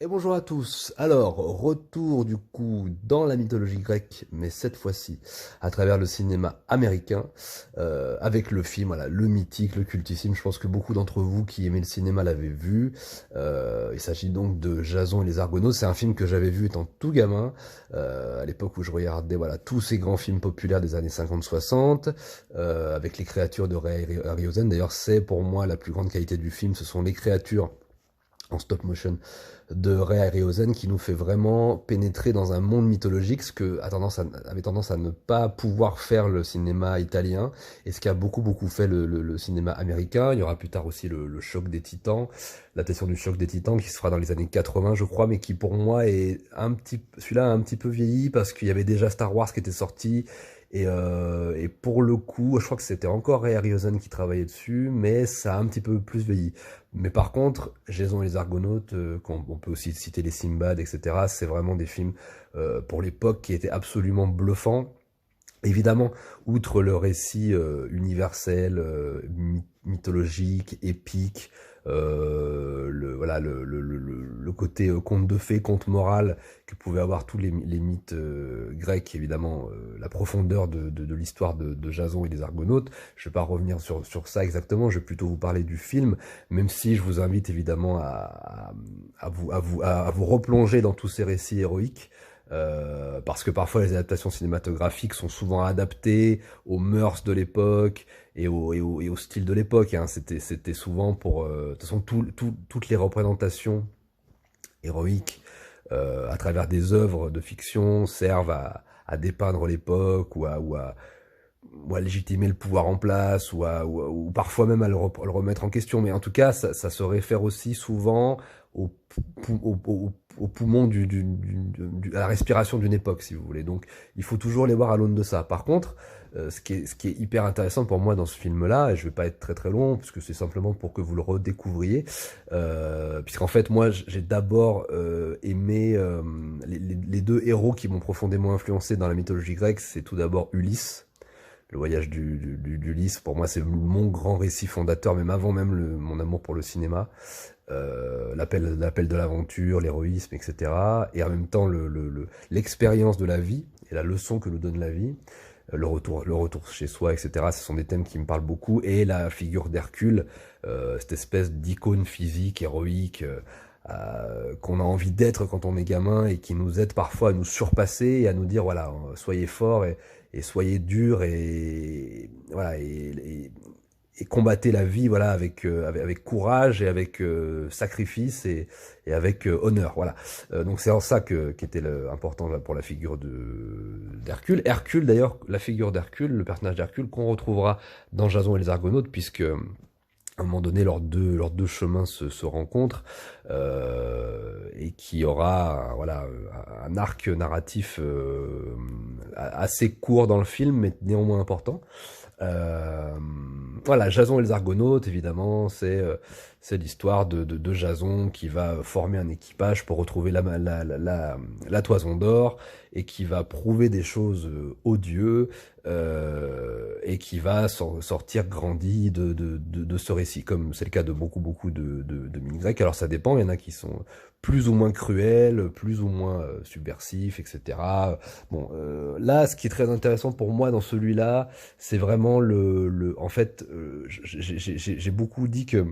Et bonjour à tous. Alors, retour du coup dans la mythologie grecque, mais cette fois-ci à travers le cinéma américain, avec le film, voilà, le mythique, le cultissime. Je pense que beaucoup d'entre vous qui aimaient le cinéma l'avaient vu. Il s'agit donc de Jason et les Argonautes. C'est un film que j'avais vu étant tout gamin, à l'époque où je regardais voilà tous ces grands films populaires des années 50-60, avec les créatures de Ray Harryhausen. D'ailleurs, c'est pour moi la plus grande qualité du film. Ce sont les créatures en stop motion de Ray Harryhausen qui nous fait vraiment pénétrer dans un monde mythologique, ce que avait tendance à ne pas pouvoir faire le cinéma italien, et ce qui a beaucoup fait le cinéma américain. Il y aura plus tard aussi le choc des titans, l'adaptation du choc des titans qui se fera dans les années 80 je crois, mais qui pour moi est celui-là a un petit peu vieilli parce qu'il y avait déjà Star Wars qui était sorti. Et pour le coup, je crois que c'était encore Ray Harryhausen qui travaillait dessus, mais ça a un petit peu plus vieilli. Mais par contre, Jason et les Argonautes, on peut aussi citer les Sinbad, etc., c'est vraiment des films pour l'époque qui étaient absolument bluffants. Évidemment, outre le récit universel, mythologique, épique, voilà, le côté conte de fées, conte moral que pouvaient avoir tous les mythes grecs, évidemment, la profondeur de l'histoire de Jason et des Argonautes. Je vais pas revenir sur ça exactement, je vais plutôt vous parler du film, même si je vous invite évidemment à vous replonger dans tous ces récits héroïques. Parce que parfois les adaptations cinématographiques sont souvent adaptées aux mœurs de l'époque et au style de l'époque. Hein. C'était souvent pour... de toute façon, toutes les représentations héroïques à travers des œuvres de fiction servent à dépeindre l'époque ou à légitimer le pouvoir en place ou parfois même à le remettre en question. Mais en tout cas, ça se réfère aussi souvent au, au poumon à la respiration d'une époque, si vous voulez. Donc, il faut toujours les voir à l'aune de ça. Par contre, ce qui est hyper intéressant pour moi dans ce film-là, et je vais pas être très long, puisque c'est simplement pour que vous le redécouvriez, puisqu'en fait, moi, j'ai d'abord aimé les deux héros qui m'ont profondément influencé dans la mythologie grecque. C'est tout d'abord Ulysse. Le voyage d'Ulysse, pour moi, c'est mon grand récit fondateur, même avant même mon amour pour le cinéma. L'appel de l'aventure, l'héroïsme, etc. Et en même temps, l'expérience de la vie et la leçon que nous donne la vie, le retour chez soi, etc. Ce sont des thèmes qui me parlent beaucoup. Et la figure d'Hercule, cette espèce d'icône physique, héroïque, qu'on a envie d'être quand on est gamin et qui nous aide parfois à nous surpasser et à nous dire voilà, soyez forts et soyez durs et voilà et combattez la vie voilà avec courage et avec sacrifice et avec honneur voilà. Donc c'est en ça qu'était important là, pour la figure d'Hercule. Hercule d'ailleurs, la figure d'Hercule, le personnage d'Hercule qu'on retrouvera dans Jason et les Argonautes, puisque à un moment donné, leurs deux chemins se rencontrent et qui aura voilà un arc narratif assez court dans le film, mais néanmoins important. Euh, voilà, Jason et les Argonautes, évidemment, c'est l'histoire de Jason qui va former un équipage pour retrouver la toison d'or et qui va prouver des choses aux dieux et qui va sortir grandi de ce récit, comme c'est le cas de beaucoup de mythes grecs. Alors ça dépend, il y en a qui sont plus ou moins cruels, plus ou moins subversifs, etc. Bon, là, ce qui est très intéressant pour moi dans celui-là, c'est vraiment en fait, j'ai beaucoup dit que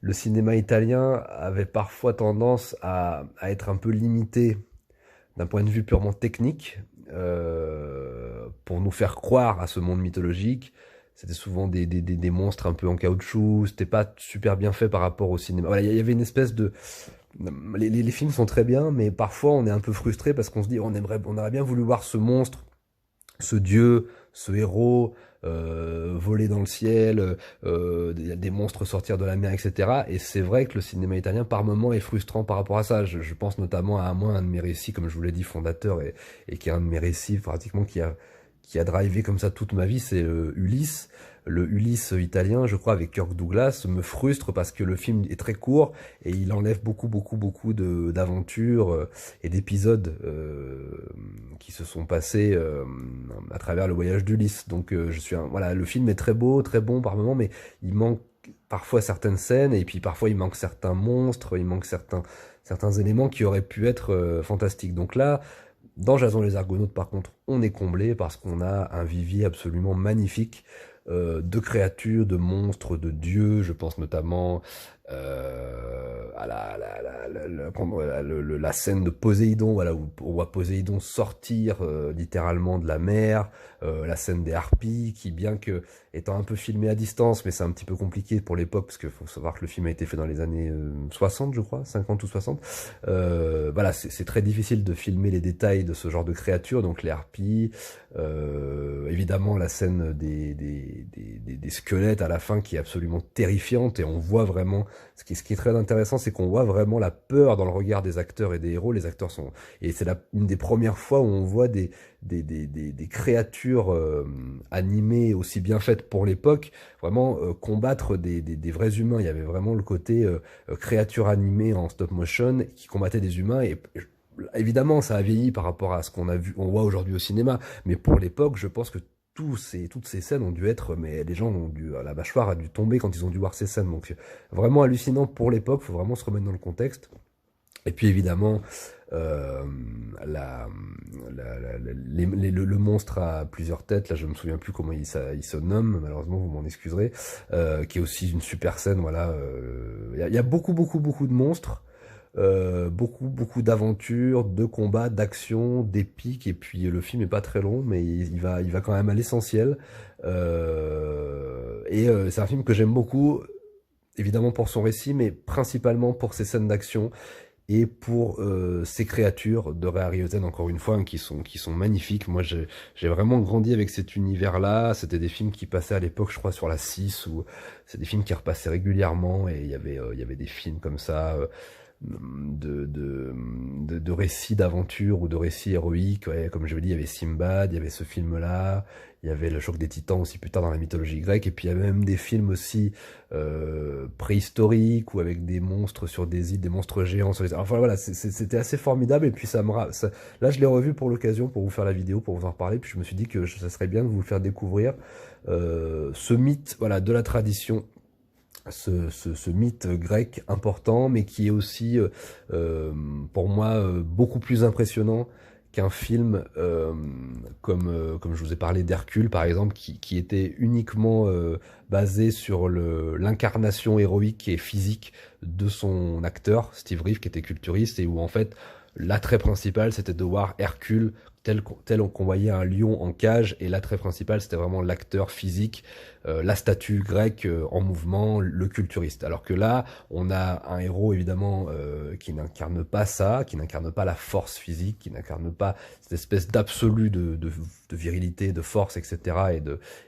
le cinéma italien avait parfois tendance à être un peu limité d'un point de vue purement technique, pour nous faire croire à ce monde mythologique. C'était souvent des monstres un peu en caoutchouc, c'était pas super bien fait par rapport au cinéma. Voilà, il y avait une espèce de... Les films sont très bien, mais parfois on est un peu frustré parce qu'on se dit on aurait bien voulu voir ce monstre, ce dieu, ce héros voler dans le ciel, des monstres sortir de la mer, etc. Et c'est vrai que le cinéma italien par moments est frustrant par rapport à ça. Je pense notamment à moi, un de mes récits, comme je vous l'ai dit, fondateur et qui est un de mes récits pratiquement qui a drivé comme ça toute ma vie, c'est Ulysse. Le Ulysse italien, je crois, avec Kirk Douglas, me frustre parce que le film est très court et il enlève beaucoup d'aventures et d'épisodes qui se sont passés à travers le voyage d'Ulysse. Donc voilà, le film est très beau, très bon par moments, mais il manque parfois certaines scènes et puis parfois il manque certains monstres, il manque certains éléments qui auraient pu être fantastiques. Donc là, dans Jason les Argonautes, par contre, on est comblé parce qu'on a un vivier absolument magnifique de créatures, de monstres, de dieux. Je pense notamment à la scène de Poséidon, voilà, où on voit Poséidon sortir littéralement de la mer, la scène des harpies, qui bien que étant un peu filmé à distance, mais c'est un petit peu compliqué pour l'époque, parce qu'il faut savoir que le film a été fait dans les années 60, je crois, 50 ou 60. Voilà, c'est très difficile de filmer les détails de ce genre de créatures, donc les harpies, évidemment la scène des squelettes à la fin qui est absolument terrifiante, et on voit vraiment, ce qui est très intéressant, c'est qu'on voit vraiment la peur dans le regard des acteurs et des héros. Les acteurs sont, et c'est une des premières fois où on voit des créatures animées aussi bien faites pour l'époque, vraiment combattre des vrais humains. Il y avait vraiment le côté créatures animées en stop motion qui combattaient des humains, et évidemment ça a vieilli par rapport à ce qu'on a vu, on voit aujourd'hui au cinéma, mais pour l'époque, je pense que toutes ces scènes ont dû être, mais les gens ont dû, la mâchoire a dû tomber quand ils ont dû voir ces scènes. Donc vraiment hallucinant pour l'époque, faut vraiment se remettre dans le contexte. Et puis évidemment, euh, le monstre a plusieurs têtes, là je me souviens plus comment il se nomme, malheureusement vous m'en excuserez, qui est aussi une super scène, voilà. Il y a beaucoup de monstres, beaucoup d'aventures, de combats, d'actions, d'épiques, et puis le film est pas très long, mais il va quand même à l'essentiel. C'est un film que j'aime beaucoup, évidemment pour son récit, mais principalement pour ses scènes d'action et pour ces créatures de Ray Harryhausen, encore une fois, hein, qui sont magnifiques. Moi, j'ai vraiment grandi avec cet univers-là. C'était des films qui passaient à l'époque, je crois, sur la 6, ou c'est des films qui repassaient régulièrement, et il y avait des films comme ça, de récits d'aventure ou de récits héroïques. Ouais, comme je l'ai dit, il y avait Simbad, il y avait ce film-là, il y avait le Choc des Titans aussi plus tard dans la mythologie grecque, et puis il y avait même des films aussi préhistoriques, ou avec des monstres sur des îles, des monstres géants sur les... Enfin voilà, c'était assez formidable, et puis là je l'ai revu pour l'occasion, pour vous faire la vidéo, pour vous en reparler, puis je me suis dit que ça serait bien de vous faire découvrir ce mythe, voilà, de la tradition, ce mythe grec important, mais qui est aussi, pour moi, beaucoup plus impressionnant qu'un film comme je vous ai parlé d'Hercule, par exemple, qui était uniquement basé sur l'incarnation héroïque et physique de son acteur, Steve Reeve, qui était culturiste, et où en fait, l'attrait principal, c'était de voir Hercule tel qu'on voyait un lion en cage, et l'attrait principal, c'était vraiment l'acteur physique, la statue grecque en mouvement, le culturiste. Alors que là, on a un héros évidemment qui n'incarne pas ça, qui n'incarne pas la force physique, qui n'incarne pas cette espèce d'absolu de virilité, de force, etc.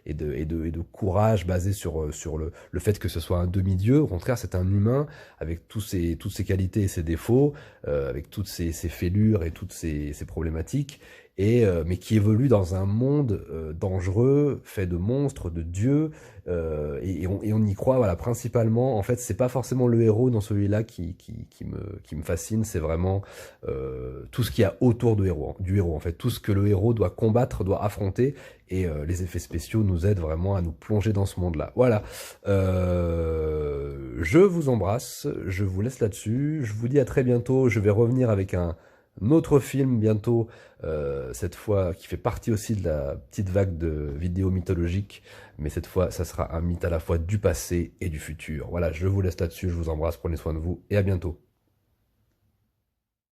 et de courage basé sur le fait que ce soit un demi-dieu. Au contraire, c'est un humain avec toutes ses qualités et ses défauts, avec toutes ses fêlures et toutes ses problématiques, mais qui évolue dans un monde dangereux, fait de monstres, de dieux, et on y croit, voilà, principalement. En fait, c'est pas forcément le héros dans celui-là qui me fascine, c'est vraiment tout ce qu'il y a autour du héros, en fait, tout ce que le héros doit combattre, doit affronter, et les effets spéciaux nous aident vraiment à nous plonger dans ce monde-là. Voilà, je vous embrasse, je vous laisse là-dessus, je vous dis à très bientôt. Je vais revenir avec un autre film bientôt, cette fois qui fait partie aussi de la petite vague de vidéos mythologiques, mais cette fois ça sera un mythe à la fois du passé et du futur. Voilà, je vous laisse là-dessus, je vous embrasse, prenez soin de vous et à bientôt.